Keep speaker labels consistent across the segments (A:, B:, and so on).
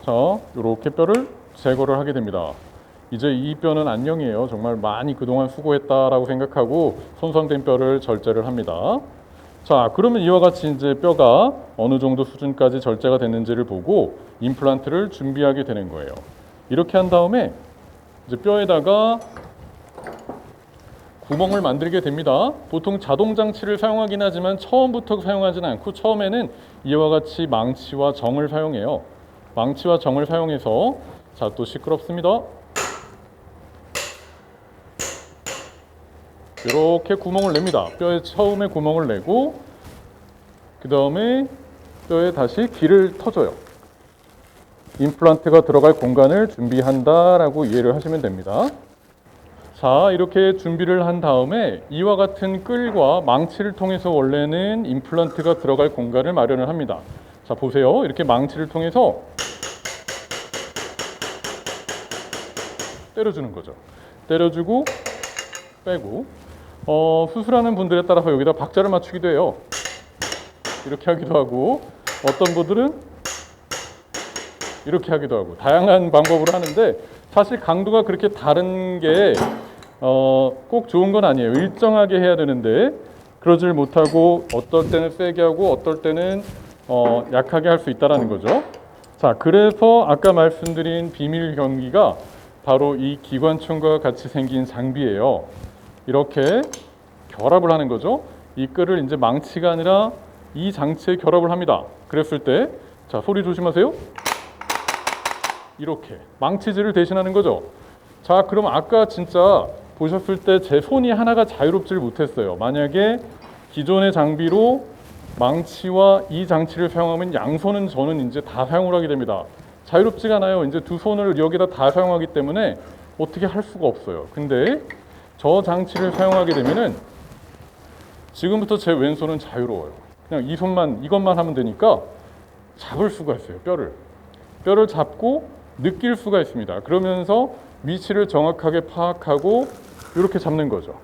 A: 자, 이렇게 뼈를 제거를 하게 됩니다. 이제 이 뼈는 안녕이에요. 정말 많이 그동안 수고했다라고 생각하고 손상된 뼈를 절제를 합니다. 자, 그러면 이와 같이 이제 뼈가 어느 정도 수준까지 절제가 됐는지를 보고 임플란트를 준비하게 되는 거예요. 이렇게 한 다음에 이제 뼈에다가 구멍을 만들게 됩니다. 보통 자동 장치를 사용하긴 하지만 처음부터 사용하지는 않고 처음에는 이와 같이 망치와 정을 사용해요. 망치와 정을 사용해서 자, 또 시끄럽습니다. 이렇게 구멍을 냅니다. 뼈에 처음에 구멍을 내고 그 다음에 뼈에 다시 길을 터줘요. 임플란트가 들어갈 공간을 준비한다라고 이해를 하시면 됩니다. 자, 이렇게 준비를 한 다음에 이와 같은 끌과 망치를 통해서 원래는 임플란트가 들어갈 공간을 마련을 합니다. 자, 보세요. 이렇게 망치를 통해서 때려주는 거죠. 때려주고 빼고 수술하는 분들에 따라서 여기다 박자를 맞추기도 해요. 이렇게 하기도 하고 어떤 분들은 이렇게 하기도 하고 다양한 방법으로 하는데 사실 강도가 그렇게 다른 게 꼭 좋은 건 아니에요. 일정하게 해야 되는데 그러질 못하고 어떨 때는 세게 하고 어떨 때는 약하게 할 수 있다는 거죠. 자, 그래서 아까 말씀드린 비밀 경기가 바로 이 기관총과 같이 생긴 장비예요. 이렇게 결합을 하는 거죠. 이 끌을 이제 망치가 아니라 이 장치에 결합을 합니다. 그랬을 때, 자, 소리 조심하세요. 이렇게 망치질을 대신하는 거죠. 자, 그럼 아까 진짜 보셨을 때 제 손이 하나가 자유롭지를 못했어요. 만약에 기존의 장비로 망치와 이 장치를 사용하면 양손은 저는 이제 다 사용을 하게 됩니다. 자유롭지가 않아요. 이제 두 손을 여기다 다 사용하기 때문에 어떻게 할 수가 없어요. 근데 저 장치를 사용하게 되면은 지금부터 제 왼손은 자유로워요. 그냥 이 손만 이것만 하면 되니까 잡을 수가 있어요. 뼈를 잡고 느낄 수가 있습니다. 그러면서 위치를 정확하게 파악하고 이렇게 잡는 거죠.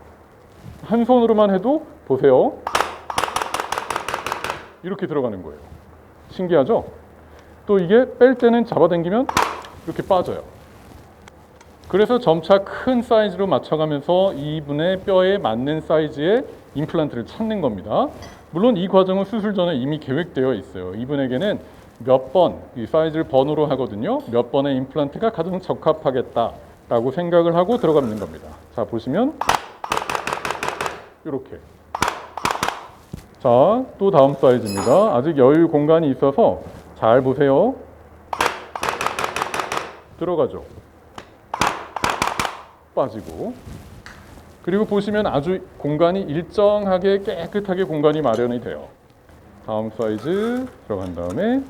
A: 한 손으로만 해도 보세요. 이렇게 들어가는 거예요. 신기하죠? 또 이게 뺄 때는 잡아당기면 이렇게 빠져요. 그래서 점차 큰 사이즈로 맞춰가면서 이분의 뼈에 맞는 사이즈의 임플란트를 찾는 겁니다. 물론 이 과정은 수술 전에 이미 계획되어 있어요. 이분에게는 몇 번, 이 사이즈를 번호로 하거든요. 몇 번의 임플란트가 가장 적합하겠다라고 생각을 하고 들어가는 겁니다. 자, 보시면 이렇게. 자, 또 다음 사이즈입니다. 아직 여유 공간이 있어서 잘 보세요. 들어가죠. 빠지고. 그리고 보시면 아주 공간이 일정하게 깨끗하게 공간이 마련이 돼요. 다음 사이즈 들어간 다음에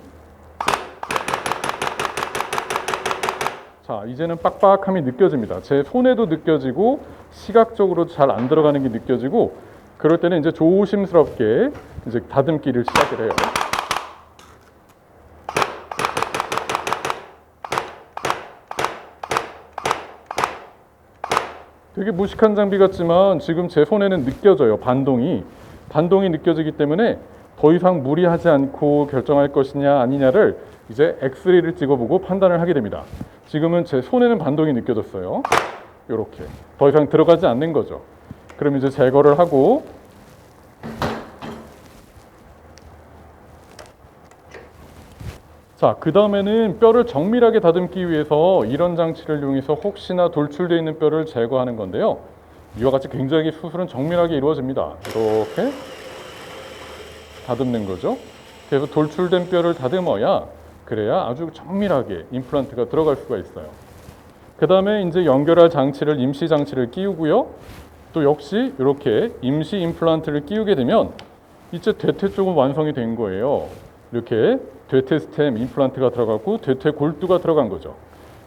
A: 자, 이제는 빡빡함이 느껴집니다. 제 손에도 느껴지고 시각적으로 잘 안 들어가는 게 느껴지고 그럴 때는 이제 조심스럽게 이제 다듬기를 시작을 해요. 되게 무식한 장비 같지만 지금 제 손에는 느껴져요. 반동이 느껴지기 때문에 더 이상 무리하지 않고 결정할 것이냐 아니냐를 이제 엑스레이를 찍어보고 판단을 하게 됩니다. 지금은 제 손에는 반동이 느껴졌어요. 이렇게 더 이상 들어가지 않는 거죠. 그럼 이제 제거를 하고 자, 그 다음에는 뼈를 정밀하게 다듬기 위해서 이런 장치를 이용해서 혹시나 돌출되어 있는 뼈를 제거하는 건데요. 이와 같이 굉장히 수술은 정밀하게 이루어집니다. 이렇게 다듬는 거죠. 그래서 돌출된 뼈를 다듬어야 그래야 아주 정밀하게 임플란트가 들어갈 수가 있어요. 그 다음에 이제 연결할 장치를 임시 장치를 끼우고요. 또 역시 이렇게 임시 임플란트를 끼우게 되면 이제 대퇴 쪽은 완성이 된 거예요. 이렇게 대퇴 스템 임플란트가 들어갔고 대퇴 골두가 들어간 거죠.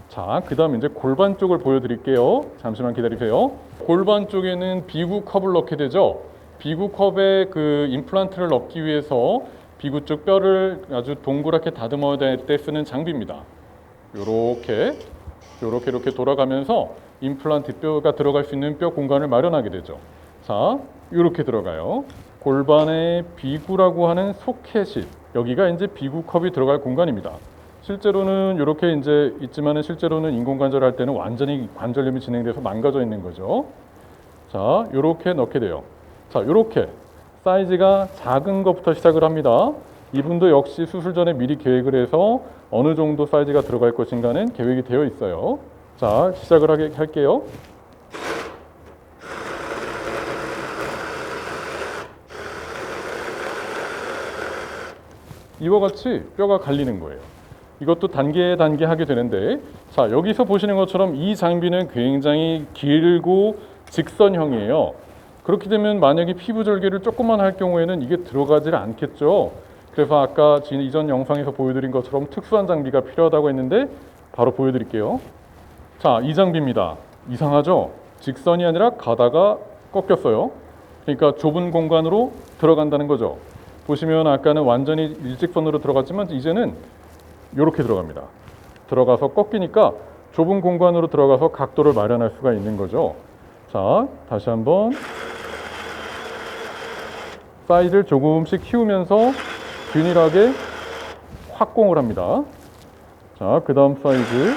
A: 자, 그 다음 이제 골반 쪽을 보여드릴게요. 잠시만 기다리세요. 골반 쪽에는 비구 컵을 넣게 되죠. 비구 컵에 그 임플란트를 넣기 위해서 비구 쪽 뼈를 아주 동그랗게 다듬어야 될 때 쓰는 장비입니다. 이렇게 돌아가면서 임플란트 뼈가 들어갈 수 있는 뼈 공간을 마련하게 되죠. 자, 이렇게 들어가요. 골반의 비구라고 하는 소켓이 여기가 이제 비구 컵이 들어갈 공간입니다. 실제로는 이렇게 이제 있지만은 실제로는 인공관절 할 때는 완전히 관절염이 진행돼서 망가져 있는 거죠. 자, 이렇게 넣게 돼요. 자, 이렇게 사이즈가 작은 것부터 시작을 합니다. 이분도 역시 수술 전에 미리 계획을 해서 어느 정도 사이즈가 들어갈 것인가는 계획이 되어 있어요. 자, 시작을 할게요. 이와 같이 뼈가 갈리는 거예요. 이것도 단계 하게 되는데, 자, 여기서 보시는 것처럼 이 장비는 굉장히 길고 직선형이에요. 그렇게 되면 만약에 피부 절개를 조금만 할 경우에는 이게 들어가질 않겠죠. 그래서 아까 이전 영상에서 보여드린 것처럼 특수한 장비가 필요하다고 했는데 바로 보여드릴게요. 자, 이 장비입니다. 이상하죠? 직선이 아니라 가다가 꺾였어요. 그러니까 좁은 공간으로 들어간다는 거죠. 보시면 아까는 완전히 일직선으로 들어갔지만 이제는 이렇게 들어갑니다. 들어가서 꺾이니까 좁은 공간으로 들어가서 각도를 마련할 수가 있는 거죠. 자, 다시 한번 사이즈를 조금씩 키우면서 균일하게 확공을 합니다. 자, 그 다음 사이즈.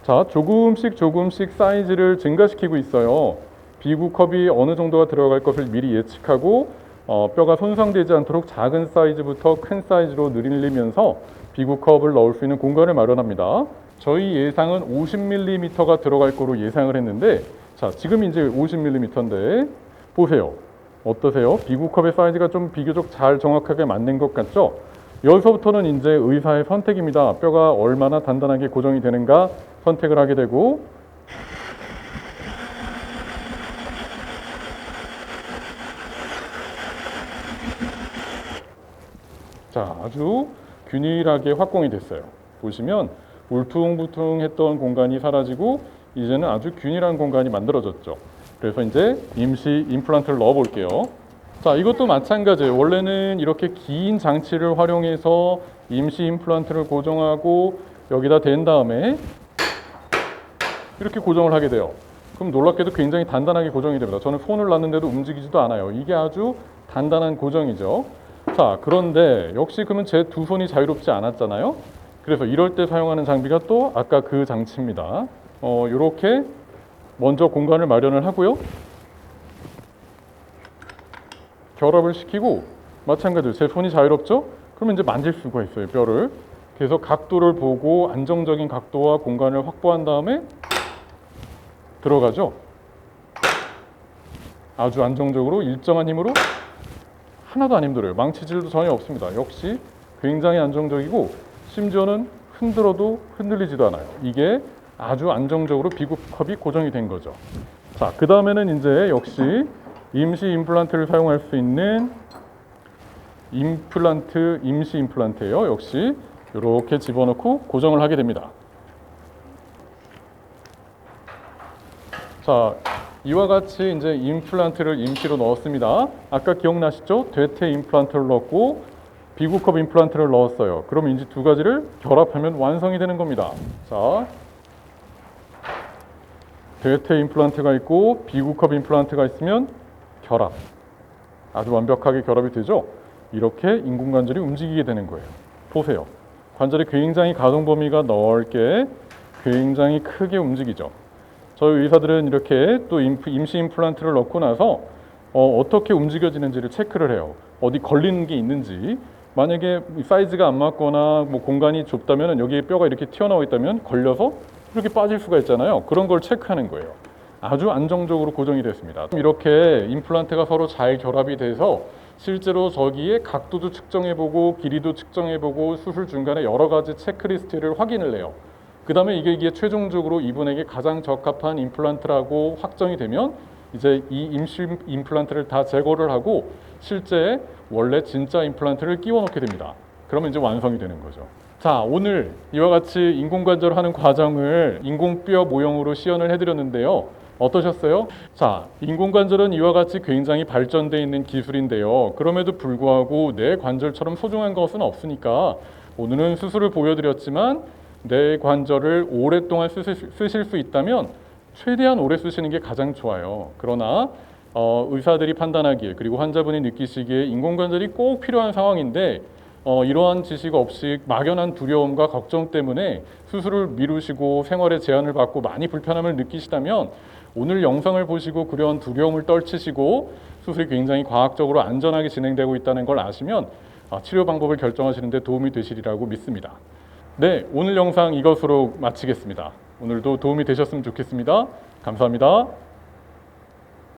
A: 자, 조금씩 사이즈를 증가시키고 있어요. 비구 컵이 어느 정도가 들어갈 것을 미리 예측하고 뼈가 손상되지 않도록 작은 사이즈부터 큰 사이즈로 늘리면서 비구 컵을 넣을 수 있는 공간을 마련합니다. 저희 예상은 50mm가 들어갈 거로 예상을 했는데, 자, 지금 이제 50mm인데 보세요. 어떠세요? 비구 컵의 사이즈가 좀 비교적 잘 정확하게 맞는 것 같죠? 여기서부터는 이제 의사의 선택입니다. 뼈가 얼마나 단단하게 고정이 되는가 선택을 하게 되고, 자, 아주 균일하게 확공이 됐어요. 보시면 울퉁불퉁했던 공간이 사라지고 이제는 아주 균일한 공간이 만들어졌죠. 그래서 이제 임시 임플란트를 넣어 볼게요. 자, 이것도 마찬가지예요. 원래는 이렇게 긴 장치를 활용해서 임시 임플란트를 고정하고 여기다 댄 다음에 이렇게 고정을 하게 돼요. 그럼 놀랍게도 굉장히 단단하게 고정이 됩니다. 저는 손을 놨는데도 움직이지도 않아요. 이게 아주 단단한 고정이죠. 자, 그런데 역시 그러면 제 두 손이 자유롭지 않았잖아요. 그래서 이럴 때 사용하는 장비가 또 아까 그 장치입니다. 이렇게 먼저 공간을 마련을 하고요. 결합을 시키고 마찬가지로 제 손이 자유롭죠? 그러면 이제 만질 수가 있어요, 뼈를. 그래서 각도를 보고 안정적인 각도와 공간을 확보한 다음에 들어가죠. 아주 안정적으로 일정한 힘으로 하나도 안 힘들어요. 망치질도 전혀 없습니다. 역시 굉장히 안정적이고 심지어는 흔들어도 흔들리지도 않아요. 이게 아주 안정적으로 비구컵이 고정이 된 거죠. 자, 그 다음에는 이제 역시 임시 임플란트를 사용할 수 있는 임시 임플란트예요. 역시 이렇게 집어넣고 고정을 하게 됩니다. 자, 이와 같이 이제 임플란트를 임시로 넣었습니다. 아까 기억나시죠? 대퇴 임플란트를 넣었고 비구컵 임플란트를 넣었어요. 그럼 이제 두 가지를 결합하면 완성이 되는 겁니다. 자, 대퇴 임플란트가 있고 비구컵 임플란트가 있으면 결합. 아주 완벽하게 결합이 되죠? 이렇게 인공관절이 움직이게 되는 거예요. 보세요. 관절이 굉장히 가동 범위가 넓게 굉장히 크게 움직이죠. 저희 의사들은 이렇게 또 임시 임플란트를 넣고 나서 어떻게 움직여지는지를 체크를 해요. 어디 걸리는 게 있는지. 만약에 사이즈가 안 맞거나 뭐 공간이 좁다면 여기에 뼈가 이렇게 튀어나와 있다면 걸려서 이렇게 빠질 수가 있잖아요. 그런 걸 체크하는 거예요. 아주 안정적으로 고정이 됐습니다. 이렇게 임플란트가 서로 잘 결합이 돼서 실제로 저기에 각도도 측정해보고 길이도 측정해보고 수술 중간에 여러 가지 체크리스트를 확인을 해요. 그 다음에 이게 최종적으로 이분에게 가장 적합한 임플란트라고 확정이 되면 이제 이 임시 임플란트를 다 제거를 하고 실제 원래 진짜 임플란트를 끼워 넣게 됩니다. 그러면 이제 완성이 되는 거죠. 자, 오늘 이와 같이 인공관절 하는 과정을 인공뼈 모형으로 시연을 해드렸는데요. 어떠셨어요? 자, 인공관절은 이와 같이 굉장히 발전되어 있는 기술인데요. 그럼에도 불구하고 내 관절처럼 소중한 것은 없으니까 오늘은 수술을 보여드렸지만 내 관절을 오랫동안 쓰실 수 있다면 최대한 오래 쓰시는 게 가장 좋아요. 그러나 의사들이 판단하기에 그리고 환자분이 느끼시기에 인공관절이 꼭 필요한 상황인데 이러한 지식 없이 막연한 두려움과 걱정 때문에 수술을 미루시고 생활에 제한을 받고 많이 불편함을 느끼시다면 오늘 영상을 보시고 그러한 두려움을 떨치시고 수술이 굉장히 과학적으로 안전하게 진행되고 있다는 걸 아시면 치료 방법을 결정하시는 데 도움이 되시리라고 믿습니다. 네, 오늘 영상 이것으로 마치겠습니다. 오늘도 도움이 되셨으면 좋겠습니다. 감사합니다.